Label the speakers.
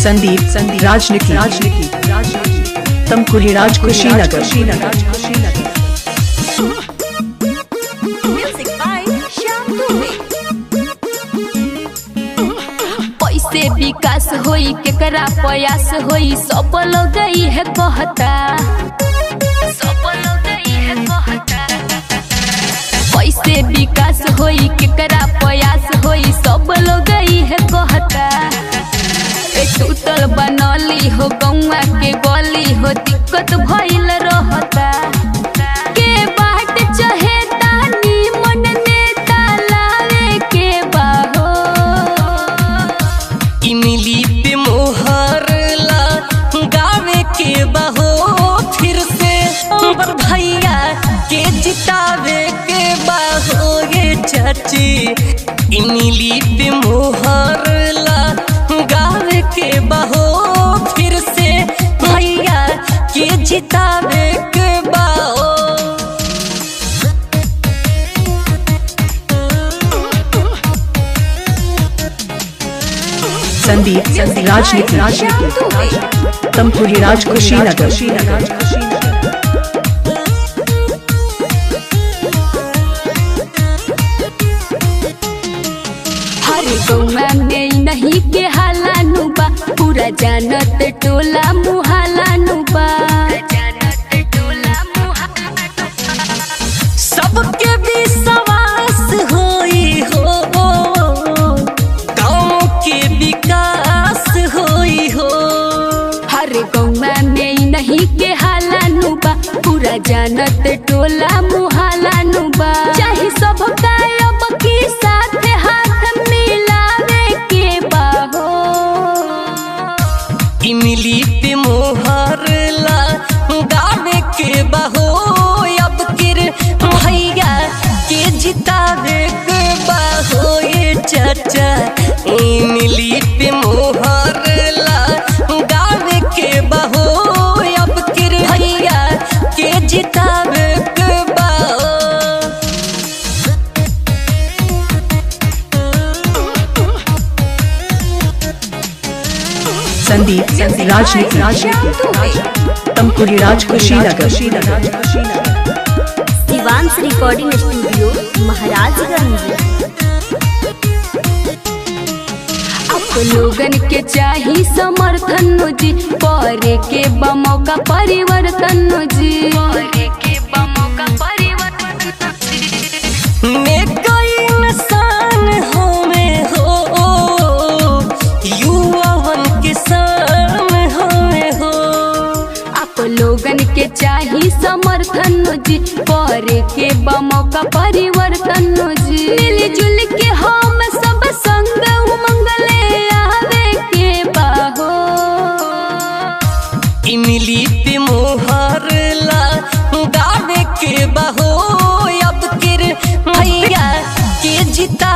Speaker 1: संदीप राजनीति तमकुही राज कुशीनगर।
Speaker 2: पैसे विकास होई केकरा प्रयास होई सब लोग है कहता, सब लोग है कहता। पैसे विकास होई केकरा प्रयास होई सब लोग है कहता। टूटल बनली हो गौवा के गली हो दिक्कत भइल रहता। के बाट चहेता निमन नेता लावे के बाहो।
Speaker 3: इमली पे मोहर गावे के बहो, फिर से बर भैया के जितावे के बहो ये चाची। इमली पे मोहर गावे के बहो, फिर से भैया के जितावे के बहो।
Speaker 1: संदीप राजनीति तमकुही राज कुशीनगर।
Speaker 2: हर गौवा में नहीं के हालानु बा, पूरा जानत टोला मुहालानु बा।
Speaker 3: सबके विश्वास होई हो, गाँव के विकास होई हो।
Speaker 2: हर गौवा में नहीं के हालानु बा, पूरा जानत टोला मुहालानु बा। चाहे सब गायब के साथ हाथ मिलावे के बाहो।
Speaker 3: इमली पे मोहर गावे के बहो, अब किर भैया के जितावे के बहो ये चाचा। इमली पे मोहर गावे के बहो, अब किर भैया के जितावे के बहो।
Speaker 1: संदीप राजनीति तमकुही राज कुशीनगर।
Speaker 4: Shivansh recording studio Maharajganj.
Speaker 2: आप लोगन के चाही समर्थन जी, करे के बमौका परिवर्तन जी। करे के बमौका परिवर्तन जी।
Speaker 3: नेका इंसान हमें हो, युवावन के शान हमें हो।
Speaker 2: आप लोगन के चाही समर्थन जी, करे के बमौका परिवर्तन जी। मिलजुल के हम सब संग उमंग ले आवे के बाहो।
Speaker 3: इमली पे मोहर गावे के बहो, अब किर भैया के जिता